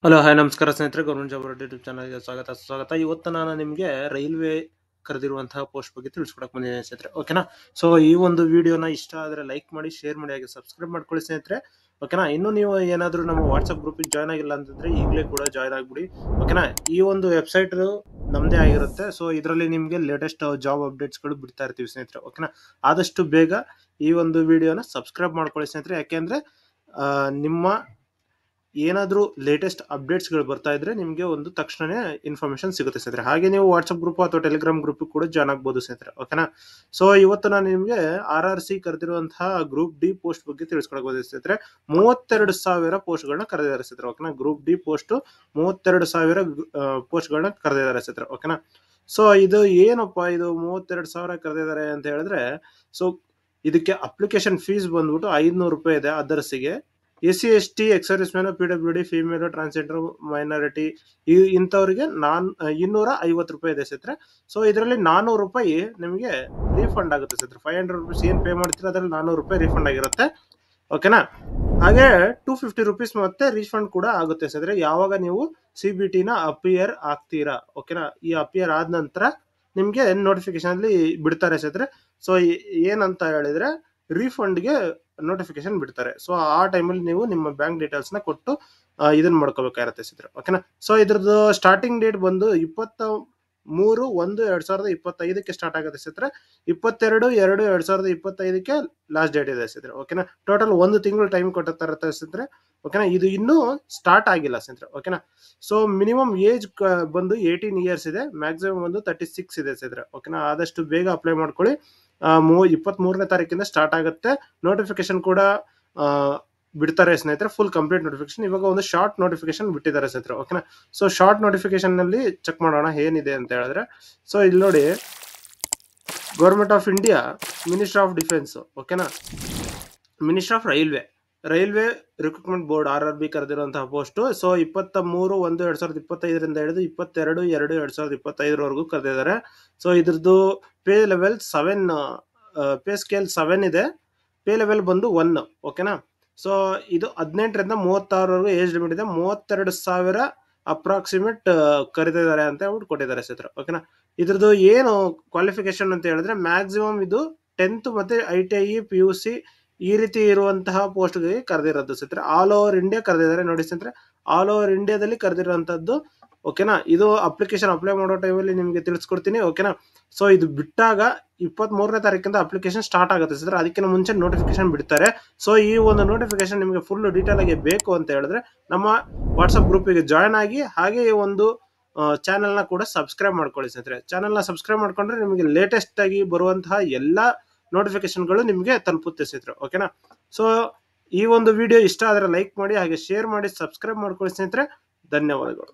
Hello hi ನಮಸ್ಕಾರ ಸ್ನೇಹಿತರೆ, government job YouTube ಚಾನಲ್ಗೆ ಸ್ವಾಗತ. ಇವತ್ತು ನಾನು ನಿಮಗೆ ರೈಲ್ವೆ ಕರೆದಿರುವಂತಹ ಪೋಸ್ಟ್ ಬಗ್ಗೆ ತಿಳಿಸ್ಕೊಡಕ್ ಬಂದಿದ್ದೇನೆ ಸ್ನೇಹಿತರೆ. ಓಕೆನಾ. ಸೊ ಈ ಒಂದು ವಿಡಿಯೋನ ಇಷ್ಟ ಆದರೆ ಲೈಕ್ ಮಾಡಿ, ಶೇರ್ ಮಾಡಿ, ಹಾಗೆ ಸಬ್ಸ್ಕ್ರೈಬ್ ಮಾಡ್ಕೊಳ್ಳಿ ಸ್ನೇಹಿತರೆ. ಓಕೆನಾ. ಇನ್ನು ನೀವು ಏನಾದರೂ ನಮ್ಮ ವಾಟ್ಸ್ಆಪ್ ಗ್ರೂಪಿಗೆ ಜಾಯ್ನ್ ಆಗಿಲ್ಲ ಅಂತಂದ್ರೆ ಈಗಲೇ ಕೂಡ ಜಾಯ್ನ್ ಆಗ್ಬಿಡಿ. ಓಕೆನಾ. ಈ ಒಂದು ವೆಬ್ಸೈಟ್ ನಮ್ದೇ ಆಗಿರುತ್ತೆ. ಸೊ ಇದರಲ್ಲಿ ನಿಮಗೆ ಲೇಟೆಸ್ಟ್ ಜಾಬ್ ಅಪ್ಡೇಟ್ಸ್ಗಳು ಬಿಡ್ತಾ ಇರ್ತೀವಿ ಸ್ನೇಹಿತರೆ. ಓಕೆನಾ. ಆದಷ್ಟು ಬೇಗ ಈ ಒಂದು ವಿಡಿಯೋನ ಸಬ್ಸ್ಕ್ರೈಬ್ ಮಾಡ್ಕೊಳ್ಳಿ ಸ್ನೇಹಿತರೆ. ಯಾಕೆಂದ್ರೆ ನಿಮ್ಮ ಏನಾದರೂ ಲೇಟೆಸ್ಟ್ ಅಪ್ಡೇಟ್ಸ್ಗಳು ಬರ್ತಾ ಇದ್ರೆ ನಿಮಗೆ ಒಂದು ತಕ್ಷಣನೇ ಇನ್ಫಾರ್ಮೇಶನ್ ಸಿಗುತ್ತೆ ಸ್ನೇಹಿತರೆ. ಹಾಗೆ ನೀವು ವಾಟ್ಸ್ಆಪ್ ಗ್ರೂಪ್ ಅಥವಾ ಟೆಲಿಗ್ರಾಮ್ ಗ್ರೂಪ್ ಕೂಡ ಜಾಯ್ನ್ ಆಗ್ಬೋದು ಸ್ನೇಹಿತರೆ. ಓಕೆನಾ. ಸೊ ಇವತ್ತು ನಾನು ನಿಮಗೆ RRC ಕರೆದಿರುವಂತಹ ಗ್ರೂಪ್ ಡಿ ಪೋಸ್ಟ್ ಬಗ್ಗೆ ತಿಳಿಸ್ಕೊಡಕ್ ಬಂದಿದ್ದೆ ಸ್ನೇಹಿತರೆ. 32,000 ಪೋಸ್ಟ್ಗಳನ್ನ ಕರೆದಿದ್ದಾರೆ ಸ್ನೇಹಿತರೆ. ಓಕೆನಾ. ಗ್ರೂಪ್ ಡಿ ಪೋಸ್ಟ್ 32,000 ಪೋಸ್ಟ್ಗಳನ್ನ ಕರೆದಿದ್ದಾರೆ ಸ್ನೇಹಿತರೆ. ಓಕೆನಾ. ಸೊ ಇದು ಏನಪ್ಪಾ, ಇದು 32,000 ಕರೆದಿದ್ದಾರೆ ಅಂತ ಹೇಳಿದ್ರೆ, ಸೊ ಇದಕ್ಕೆ ಅಪ್ಲಿಕೇಶನ್ ಫೀಸ್ ಬಂದ್ಬಿಟ್ಟು 500 ರೂಪಾಯಿ ಇದೆ ಅದರ್ಸಿಗೆ. SC ST ex man, PWD, female, transgender, minority ಇಂಥವ್ರಿಗೆ 250 ರೂಪಾಯಿ ಇದೆ ಸ್ನೇಹಿತರೆ. ಸೊ ಇದರಲ್ಲಿ 400 ರೂಪಾಯಿ ನಿಮಗೆ ರೀಫಂಡ್ ಆಗುತ್ತೆ ಸ್ನೇಹಿತರೆ. 500 ರೂಪೀಸ್ ಏನ್ ಪೇ ಮಾಡ್ತೀರಾ ಅದರಲ್ಲಿ 400 ರೂಪಾಯಿ ರೀಫಂಡ್ ಆಗಿರುತ್ತೆ. ಓಕೆನಾ. ಹಾಗೆ 250 ರೂಪೀಸ್ ಮತ್ತೆ ರೀಫಂಡ್ ಕೂಡ ಆಗುತ್ತೆ ಸ್ನೇಹಿತರೆ ಯಾವಾಗ ನೀವು CBT ನ ಅಪಿಯರ್ ಆಗ್ತೀರಾ. ಓಕೆನಾ. ಈ ಅಪಿಯರ್ ಆದ ನಂತರ ನಿಮ್ಗೆ ನೋಟಿಫಿಕೇಶನ್ ಅಲ್ಲಿ ಬಿಡ್ತಾರೆ ಸ್ನೇಹಿತರೆ. ಸೊ ಏನಂತ ಹೇಳಿದ್ರೆ ರೀಫಂಡ್ಗೆ ನೋಟಿಫಿಕೇಶನ್ ಬಿಡ್ತಾರೆ. ಸೊ ಆ ಟೈಮಲ್ಲಿ ನೀವು ನಿಮ್ಮ ಬ್ಯಾಂಕ್ ಡೀಟೇಲ್ಸ್ ನ ಕೊಟ್ಟು ಇದನ್ನ ಮಾಡ್ಕೋಬೇಕಾಗಿರುತ್ತೆ ಸ್ನೇಹಿತರೆ. ಓಕೆನಾ. ಸೊ ಇದ್ರದ್ದು ಸ್ಟಾರ್ಟಿಂಗ್ ಡೇಟ್ ಬಂದು 23/1/2025 ಸ್ಟಾರ್ಟ್ ಆಗುತ್ತೆ ಸ್ನೇಹಿತರೆ. 22/2/2025 ಲಾಸ್ಟ್ ಡೇಟ್ ಇದೆ ಸ್ನೇಹಿತರೆ. ಓಕೆನಾ. ಟೋಟಲ್ 1 ತಿಂಗಳು ಟೈಮ್ ಕೊಟ್ಟಿರ್ತಾರೆ ಸ್ನೇಹಿತರೆ. ಓಕೆನಾ. ಇದು ಇನ್ನೂ ಸ್ಟಾರ್ಟ್ ಆಗಿಲ್ಲ ಸ್ನೇಹಿತರೆ. ಓಕೆನಾ. ಸೊ ಮಿನಿಮಮ್ ಏಜ್ ಬಂದು 18 ಇಯರ್ಸ್ ಇದೆ, ಮ್ಯಾಕ್ಸಿಮಮ್ ಬಂದು 36 ಇದೆ ಸ್ನೇಹಿತರೆ. ಓಕೆನಾ. ಆದಷ್ಟು ಬೇಗ ಅಪ್ಲೈ ಮಾಡ್ಕೊಳ್ಳಿ. 23ನೇ ತಾರೀಕಿಂದ ಸ್ಟಾರ್ಟ್ ಆಗುತ್ತೆ. ನೋಟಿಫಿಕೇಶನ್ ಕೂಡ ಬಿಡ್ತಾರೆ ಸ್ನೇಹಿತರೆ. Full complete notification. ಇವಾಗ ಒಂದು ಶಾರ್ಟ್ ನೋಟಿಫಿಕೇಶನ್ ಬಿಟ್ಟಿದ್ದಾರೆ ಸ್ನೇಹಿತರೆ. ಓಕೆನಾ. ಸೊ ಶಾರ್ಟ್ ನೋಟಿಫಿಕೇಶನ್ ನಲ್ಲಿ ಚೆಕ್ ಮಾಡೋಣ ಏನಿದೆ ಅಂತ ಹೇಳಿದ್ರೆ, ಸೊ ಇಲ್ಲಿ ನೋಡಿ, government of India, ministry of defence, ಓಕೆನಾ, ministry of railway recruitment board RRB ಕರೆದಿರುವಂತಹ ಪೋಸ್ಟ್. ಸೊ 23/1/2025 ಹಿಡಿದು 22/2/2025 ಕರೆದಿದ್ದಾರೆ. ಸೊ ಇದ್ರದ್ದು ಪೇ ಲೆವೆಲ್ 7, ಪೇ ಸ್ಕೇಲ್ 7 ಇದೆ. ಪೇ ಲೆವೆಲ್ ಬಂದು 1. ಓಕೆನಾ. ಸೊ ಇದು 18ರಿಂದ 36 ಏಜ್ ಲಿಮಿಟ್ ಇದೆ. 32,000 ಅಪ್ರಾಕ್ಸಿಮೇಟ್ ಕರೆದಿದ್ದಾರೆ ಅಂತ ಹೇಳ್ಬಿಟ್ಟು ಕೊಟ್ಟಿದ್ದಾರೆ ಸ್ನೇಹಿತರೆ. ಓಕೆನಾ. ಇದ್ರದ್ದು ಏನು ಕ್ವಾಲಿಫಿಕೇಶನ್ ಅಂತ ಹೇಳಿದ್ರೆ ಮ್ಯಾಕ್ಸಿಮಮ್ ಇದು 10th ಮತ್ತೆ ITI PUC ಈ ರೀತಿ ಇರುವಂತಹ ಪೋಸ್ಟ್ ಗೆ ಕರೆದಿರೋದು ಸ್ನೇಹಿತರೆ. ಆಲ್ ಓವರ್ ಇಂಡಿಯಾ ಕರೆದಿದ್ದಾರೆ ನೋಡಿ ಸ್ನೇಹಿತರೆ. ಆಲ್ ಓವರ್ ಇಂಡಿಯಾದಲ್ಲಿ ಕರೆದಿರುವಂತದ್ದು. ಓಕೆನಾ. ಇದು ಅಪ್ಲಿಕೇಶನ್ ಅಪ್ಲೈ ಮಾಡೋ ಟೈಮಲ್ಲಿ ನಿಮಗೆ ತಿಳಿಸ್ಕೊಡ್ತೀನಿ. ಓಕೆನಾ. ಸೊ ಇದು ಬಿಟ್ಟಾಗ 23ನೇ ತಾರೀಕಿಂದ ಅಪ್ಲಿಕೇಶನ್ ಸ್ಟಾರ್ಟ್ ಆಗುತ್ತೆ ಸ್ನೇಹಿತರೆ. ಅದಕ್ಕಿಂತ ಮುಂಚೆ ನೋಟಿಫಿಕೇಶನ್ ಬಿಡ್ತಾರೆ. ಸೊ ಈ ಒಂದು ನೋಟಿಫಿಕೇಶನ್ ನಿಮಗೆ ಫುಲ್ ಡೀಟೇಲ್ ಆಗಿ ಬೇಕು ಅಂತ ಹೇಳಿದ್ರೆ ನಮ್ಮ ವಾಟ್ಸ್ಆಪ್ ಗ್ರೂಪಿಗೆ ಜಾಯ್ನ್ ಆಗಿ, ಹಾಗೆ ಈ ಒಂದು ಚಾನೆಲ್ ನ ಕೂಡ ಸಬ್ಸ್ಕ್ರೈಬ್ ಮಾಡ್ಕೊಳ್ಳಿ ಸ್ನೇಹಿತರೆ. ಚಾನೆಲ್ ನ ಸಬ್ಸ್ಕ್ರೈಬ್ ಮಾಡ್ಕೊಂಡ್ರೆ ನಿಮಗೆ ಲೇಟೆಸ್ಟ್ ಆಗಿ ಬರುವಂತಹ ಎಲ್ಲಾ ನೋಟಿಫಿಕೇಶನ್ಗಳು ನಿಮಗೆ ತಲುಪುತ್ತೆ ಸ್ನೇಹಿತರೆ. ಓಕೆನಾ. ಸೊ ಈ ಒಂದು ವಿಡಿಯೋ ಇಷ್ಟ ಆದರೆ ಲೈಕ್ ಮಾಡಿ, ಹಾಗೆ ಶೇರ್ ಮಾಡಿ, ಸಬ್ಸ್ಕ್ರೈಬ್ ಮಾಡ್ಕೊಳ್ಳಿ ಸ್ನೇಹಿತರೆ. ಧನ್ಯವಾದಗಳು.